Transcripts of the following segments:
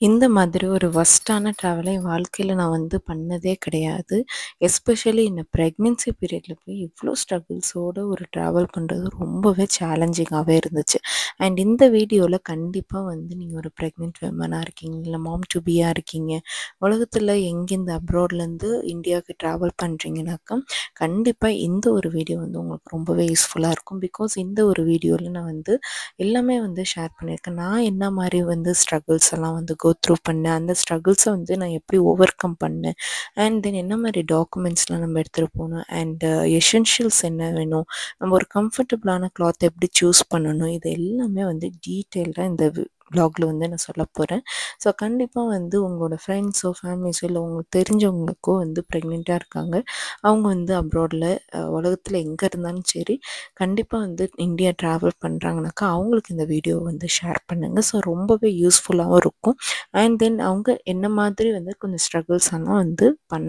இந்த மாதிரி ஒரு வொர்ஸ்ட்டான ட்ராவல என் வாழ்க்கையில நான் பண்ணதே கிடையாது. எஸ்பெஷலி இந்த பிரெக்னன்சி பீரியட்ல போய் இவ்ளோ ஸ்ட்ரகிள்ஸோட ஒரு ட்ராவல் பண்றது ரொம்பவே சேலஞ்சிங்காவே இருந்துச்சு. அண்ட் இந்த வீடியோல கண்டிப்பா நீங்க ஒரு பிரெக்னன்ட் விமனா இருக்கீங்க, இல்ல மாம் டூ பியா இருக்கீங்க, உலகத்துல எங்கேருந்து அப்ராட்லேருந்து இந்தியாவுக்கு ட்ராவல் பண்றீங்கனாக்கா, கண்டிப்பா இந்த ஒரு வீடியோ உங்களுக்கு ரொம்பவே யூஸ்ஃபுல்லா இருக்கும். பிகாஸ் இந்த ஒரு வீடியோல நான் எல்லாமே ஷேர் பண்ணியிருக்கேன். நான் என்ன மாரி ஸ்ட்ரகிள்ஸ் எல்லாம் கோ த்ரூ பண்ணேன். அந்த ஸ்ட்ரகிள்ஸை நான் எப்படி ஓவர் கம் பண்ணேன். அண்ட் தென் என்ன மாதிரி டாக்குமெண்ட்ஸ்லாம் நம்ம எடுத்துகிட்டு போகணும். அண்ட் எசென்ஷியல்ஸ் என்ன வேணும், நம்ம ஒரு கம்ஃபர்டபுளான கிளாத் எப்படி சூஸ் பண்ணணும், இது எல்லாமே டீட்டெயில்டாக இந்த வ்ளாகில் நான் சொல்ல போகிறேன். ஸோ கண்டிப்பாக உங்களோட ஃப்ரெண்ட்ஸோ ஃபேமிலிஸோ இல்லை உங்களுக்கு தெரிஞ்சவங்களுக்கோ ப்ரெக்னெண்ட்டாக இருக்காங்க, அவங்க அப்ராடில் உலகத்தில் எங்கே இருந்தாலும் சரி, கண்டிப்பாக இந்தியா ட்ராவல் பண்ணுறாங்கனாக்கா அவங்களுக்கு இந்த வீடியோ ஷேர் பண்ணுங்கள். ஸோ ரொம்பவே யூஸ்ஃபுல்லாகவும் இருக்கும். அண்ட் தென் அவங்க என்ன மாதிரி கொஞ்சம் ஸ்ட்ரகிள்ஸ் எல்லாம்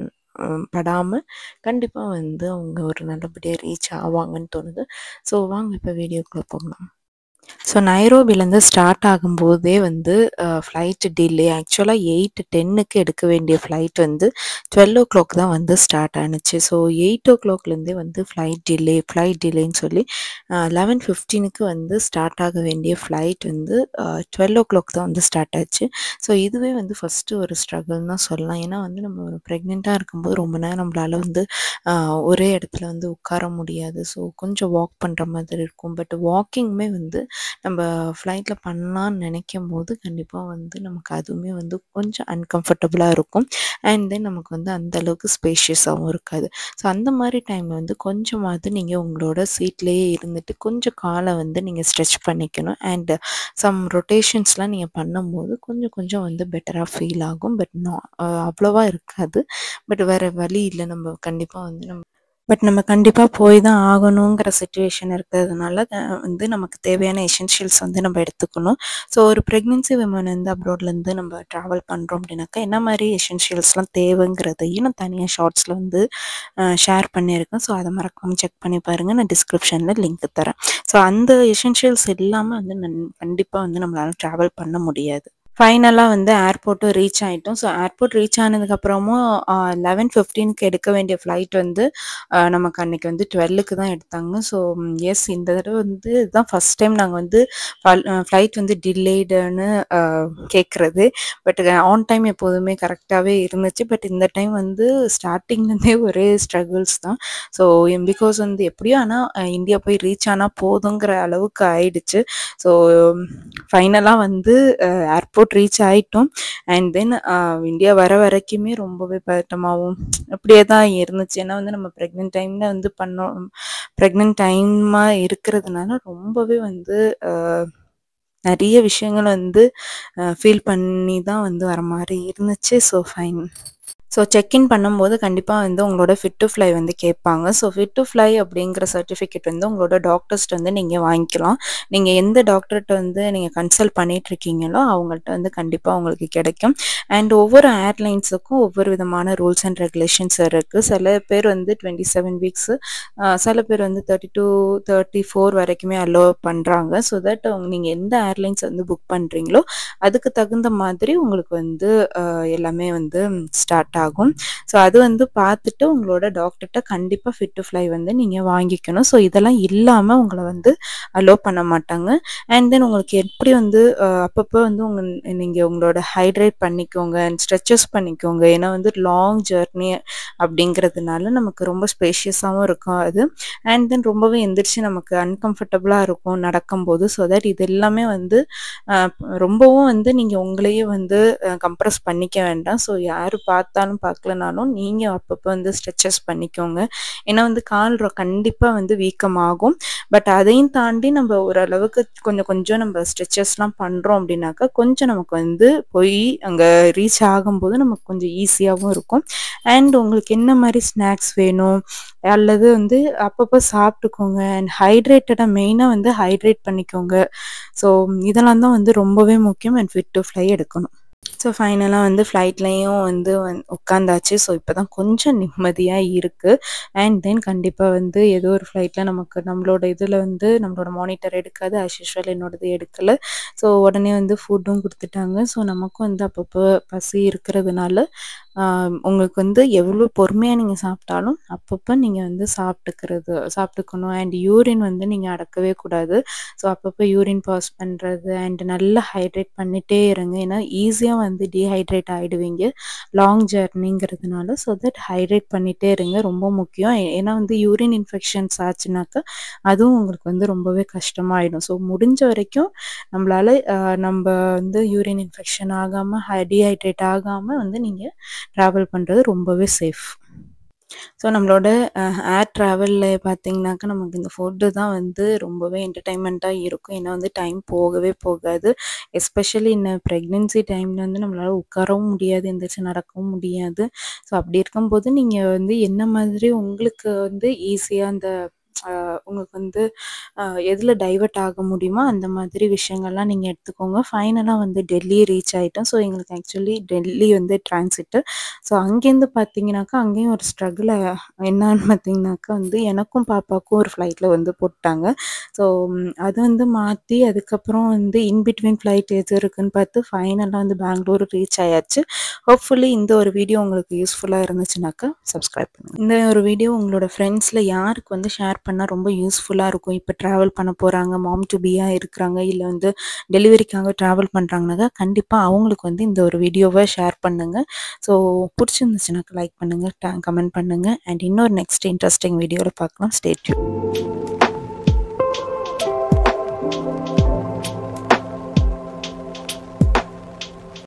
படாமல் கண்டிப்பாக அவங்க ஒரு நல்லபடியாக ரீச் ஆவாங்கன்னு தோணுது. ஸோ வாங்க இப்போ வீடியோக்குள்ளே போகலாம். ஸோ நைரோபிலேருந்து ஸ்டார்ட் ஆகும்போதே ஃப்ளைட் டிலே. ஆக்சுவலாக 8:10க்கு எடுக்க வேண்டிய ஃப்ளைட் 12:00 தான் ஸ்டார்ட் ஆனுச்சு. ஸோ 8:00லேருந்தே ஃப்ளைட் டிலேன்னு சொல்லி 11:15க்கு ஸ்டார்ட் ஆக வேண்டிய ஃப்ளைட் 12:00 தான் ஸ்டார்ட் ஆச்சு. ஸோ இதுவே ஃபஸ்ட்டு ஒரு ஸ்ட்ரகிள்னு தான் சொல்லலாம். ஏன்னா நம்ம ஒரு ப்ரெக்னெண்ட்டாக இருக்கும்போது ரொம்ப நேரம் நம்மளால் ஒரே இடத்துல உட்கார முடியாது. ஸோ கொஞ்சம் வாக் பண்ணுற மாதிரி இருக்கும். பட் வாக்கிங்குமே நம்ம ஃப்ளைட்டில் பண்ணலான்னு நினைக்கும் போது கண்டிப்பாக நமக்கு அதுவுமே கொஞ்சம் அன்கம்ஃபர்டபுளாக இருக்கும். அண்ட் தென் நமக்கு அந்தளவுக்கு ஸ்பேஷியஸாகவும் இருக்காது. ஸோ அந்த மாதிரி டைமில் கொஞ்சமாவது நீங்கள் உங்களோட சீட்லேயே இருந்துட்டு கொஞ்சம் காலை நீங்கள் ஸ்ட்ரெச் பண்ணிக்கணும். அண்ட் சம் ரொட்டேஷன்ஸ்லாம் நீங்கள் பண்ணும்போது கொஞ்சம் கொஞ்சம் பெட்டராக ஃபீல் ஆகும். பட் அவ்வளோவா இருக்காது. பட் வேறு வழி இல்லை, நம்ம கண்டிப்பாக போய் தான் ஆகணுங்கிற சிச்சுவேஷன் இருக்கிறதுனால நமக்கு தேவையான எசென்ஷியல்ஸ் நம்ம எடுத்துக்கணும். ஸோ ஒரு ப்ரெக்னென்சி விமன் அப்ராட்லேருந்து நம்ம ட்ராவல் பண்ணுறோம் அப்படின்னாக்கா என்ன மாதிரி எசென்ஷியல்ஸ்லாம் தேவைங்கிறதையும் நான் தனியாக ஷார்ட்ஸில் ஷேர் பண்ணியிருக்கேன். ஸோ அதை மறக்காமல் செக் பண்ணி பாருங்கள். நான் டிஸ்கிரிப்ஷனில் லிங்க் தரேன். ஸோ அந்த எசென்ஷியல்ஸ் இல்லாமல் கண்டிப்பாக நம்மளால் ட்ராவல் பண்ண முடியாது. ஃபைனலாக ஏர்போர்ட்டும் ரீச் ஆகிட்டோம். ஸோ ஏர்போர்ட் ரீச் ஆனதுக்கப்புறமும் 11:15க்கு எடுக்க வேண்டிய ஃப்ளைட் நமக்கு அன்றைக்கி 12க்கு தான் எடுத்தாங்க. ஸோ எஸ், இந்த தடவை இதுதான் ஃபஸ்ட் டைம் நாங்கள் ஃப்ளைட் டிலேடுன்னு கேட்குறது. பட் ஆன் டைம் எப்போதுமே கரெக்டாகவே இருந்துச்சு. பட் இந்த டைம் ஸ்டார்டிங்லேருந்தே ஒரே ஸ்ட்ரகிள்ஸ் தான். ஸோ பிகாஸ் எப்படியோ ஆனால் இந்தியா போய் ரீச் ஆனால் போதுங்கிற அளவுக்கு ஆயிடுச்சு. ஸோ ஃபைனலாக ஏர்போர்ட் ரீச் ஆகிட்டோம். அண்ட் தென் இந்தியா வர வரைக்குமே ரொம்பவே பதட்டமாகவும் அப்படியே தான் இருந்துச்சு. ஏன்னா நம்ம ப்ரெக்னென்ட் டைமில் ப்ரெக்னென்ட் டைமாக இருக்கிறதுனால ரொம்பவே நிறைய விஷயங்கள் ஃபீல் பண்ணி தான் வர மாதிரி இருந்துச்சு. So fine. ஸோ செக்இன் பண்ணும்போது கண்டிப்பாக உங்களோட ஃபிட் டு ஃப்ளை கேட்பாங்க. ஸோ ஃபிட் டு ஃப்ளை அப்படிங்கிற சர்டிஃபிகேட் உங்களோட டாக்டர்ஸ்ட்டு நீங்கள் வாங்கிக்கலாம். நீங்கள் எந்த டாக்டர்கிட்ட நீங்கள் கன்சல்ட் பண்ணிகிட்ருக்கீங்களோ அவங்கள்ட்ட கண்டிப்பாக உங்களுக்கு கிடைக்கும். அண்ட் ஒவ்வொரு ஏர்லைன்ஸுக்கும் ஒவ்வொரு விதமான ரூல்ஸ் அண்ட் ரெகுலேஷன்ஸ் இருக்குது. சில பேர் 27 வீக்ஸு, சில பேர் 32-34 வரைக்குமே அலோ பண்ணுறாங்க. ஸோ தட் நீங்கள் எந்த ஏர்லைன்ஸ் புக் பண்ணுறீங்களோ அதுக்கு தகுந்த மாதிரி உங்களுக்கு எல்லாமே ஸ்டார்ட் ஆகும். ஸோ அது பார்த்துட்டு உங்களோட டாக்டர்கிட்ட கண்டிப்பாக ஃபிட் டு ஃப்ளை நீங்கள் வாங்கிக்கணும். ஸோ இதெல்லாம் இல்லாமல் உங்களை அலோ பண்ண மாட்டாங்க. அண்ட் தென் உங்களுக்கு எப்படி அப்பப்போ நீங்கள் உங்களோட ஹைட்ரேட் பண்ணிக்கோங்க அண்ட் ஸ்ட்ரெச்சஸ் பண்ணிக்கோங்க. ஏன்னா லாங் ஜர்னி அப்படிங்கிறதுனால நமக்கு ரொம்ப ஸ்பேஷியஸாகவும் இருக்கும் அது. அண்ட் தென் ரொம்பவே எந்திரிச்சு நமக்கு அன்கம்ஃபர்டபுளாக இருக்கும் நடக்கும்போது. ஸோ தட் இது எல்லாமே ரொம்பவும் நீங்கள் உங்களையே கம்ப்ரஸ் பண்ணிக்க வேண்டாம். ஸோ யார் பார்த்தாலும் பார்க்கலனாலும் நீங்கள் அப்பப்போ ஸ்ட்ரெச்சஸ் பண்ணிக்கோங்க. ஏன்னா கால் கண்டிப்பாக வீக்கமாகும். பட் அதையும் தாண்டி நம்ம ஓரளவுக்கு கொஞ்சம் கொஞ்சம் நம்ம ஸ்ட்ரெச்சஸ்லாம் பண்ணுறோம் அப்படின்னாக்கா கொஞ்சம் நமக்கு போய் அங்கே ரீச் ஆகும்போது நமக்கு கொஞ்சம் ஈஸியாகவும் இருக்கும். அண்ட் உங்களுக்கு என்ன மாதிரி ஸ்நாக்ஸ் வேணும் அல்லது அப்பப்போ சாப்பிட்டுக்கோங்க. அண்ட் ஹைட்ரேட்டடாக மெயினாக ஹைட்ரேட் பண்ணிக்கோங்க. ஸோ இதெல்லாம் தான் ரொம்பவே முக்கியம். அண்ட் ஃபிட் டு ஃப்ளை எடுக்கணும். ஸோ ஃபைனலாக வந்து ஃப்ளைட்லேயும் வந்து உட்காந்தாச்சு. ஸோ இப்போ தான் கொஞ்சம் நிம்மதியாக இருக்குது. அண்ட் தென் கண்டிப்பாக வந்து ஏதோ ஒரு ஃப்ளைட்டில் நமக்கு நம்மளோட இதில் வந்து நம்மளோட மானிட்டர் எடுக்காது. ஆஸ் யூஷுவல் என்னோடது எடுக்கலை. ஸோ உடனே வந்து ஃபுட்டும் கொடுத்துட்டாங்க. ஸோ நமக்கும் வந்து அப்பப்போ பசி இருக்கிறதுனால உங்களுக்கு வந்து எவ்வளோ பொறுமையாக நீங்கள் சாப்பிட்டாலும் அப்பப்போ நீங்கள் வந்து சாப்பிட்டுக்கணும். அண்ட் யூரின் வந்து நீங்கள் அடக்கவே கூடாது. ஸோ அப்பப்போ யூரின் பாஸ் பண்ணுறது அண்ட் நல்லா ஹைட்ரேட் பண்ணிகிட்டே இருங்க. ஏன்னா ஈஸியாக வந்து டீஹைட்ரேட் ஆகிடுவீங்க லாங் ஜர்னிங்கிறதுனால. ஸோ தட் ஹைட்ரேட் பண்ணிகிட்டே இருங்க, ரொம்ப முக்கியம். ஏன்னா வந்து யூரின் இன்ஃபெக்ஷன்ஸ் ஆச்சுனாக்கா அதுவும் உங்களுக்கு வந்து ரொம்பவே கஷ்டமாயிடும். ஸோ முடிஞ்ச வரைக்கும் நம்மளால் நம்ம வந்து யூரின் இன்ஃபெக்ஷன் ஆகாமல் டீஹைட்ரேட் ஆகாமல் வந்து நீங்கள் ட்ராவல் பண்ணுறது ரொம்பவே சேஃப். ஸோ நம்மளோட ஏர் ட்ராவலில் பார்த்தீங்கன்னாக்கா நமக்கு இந்த ஃபுட்டு தான் வந்து ரொம்பவே என்டர்டைன்மெண்ட்டாக இருக்கும். ஏன்னா வந்து டைம் போகவே போகாது. எஸ்பெஷலி இந்த ப்ரெக்னென்சி டைமில் வந்து நம்மளால் உட்காரவும் முடியாது, எந்திரிச்சு நடக்கவும் முடியாது. ஸோ அப்படி இருக்கும்போது நீங்கள் வந்து என்ன மாதிரி உங்களுக்கு வந்து ஈஸியாக அந்த உங்களுக்கு வந்து எதில் டைவர்ட் ஆக முடியுமோ அந்த மாதிரி விஷயங்கள்லாம் நீங்கள் எடுத்துக்கோங்க. ஃபைனலாக வந்து டெல்லி ரீச் ஆகிட்டோம். ஸோ எங்களுக்கு ஆக்சுவலி டெல்லி வந்து டிரான்சிட்டு. ஸோ அங்கேருந்து பார்த்தீங்கன்னாக்கா அங்கேயும் ஒரு ஸ்ட்ரகிள் என்னான்னு பார்த்தீங்கன்னாக்கா வந்து எனக்கும் பாப்பாவுக்கும் ஒரு ஃப்ளைட்டில் வந்து போட்டாங்க. ஸோ அது வந்து மாற்றி அதுக்கப்புறம் வந்து இன்பிட்வீன் ஃப்ளைட் எது இருக்குதுன்னு பார்த்து ஃபைனலாக வந்து பெங்களூர் ரீச் ஆயாச்சு. ஹோப்ஃபுல்லி இந்த ஒரு வீடியோ உங்களுக்கு யூஸ்ஃபுல்லாக இருந்துச்சுனாக்கா சப்ஸ்கிரைப் பண்ணுங்கள். இந்த ஒரு வீடியோ உங்களோட ஃப்ரெண்ட்ஸில் யாருக்கு வந்து ஷேர் பண்ணால் ரொம்ப யூஸ்ஃபுல்லாக இருக்கும், இப்போ ட்ராவல் பண்ண போகிறாங்க, மாம் டு பியாக இருக்கிறாங்க, இல்லை வந்து டெலிவரிக்காக ட்ராவல் பண்ணுறாங்கனாக்கா கண்டிப்பாக அவங்களுக்கு வந்து இந்த ஒரு வீடியோவை ஷேர் பண்ணுங்கள். ஸோ பிடிச்சிருந்துச்சுனாக்கா லைக் பண்ணுங்கள், கமெண்ட் பண்ணுங்கள். அண்ட் இன்னொரு நெக்ஸ்ட் இன்ட்ரெஸ்டிங் வீடியோவில் பார்க்கலாம். Stay tune.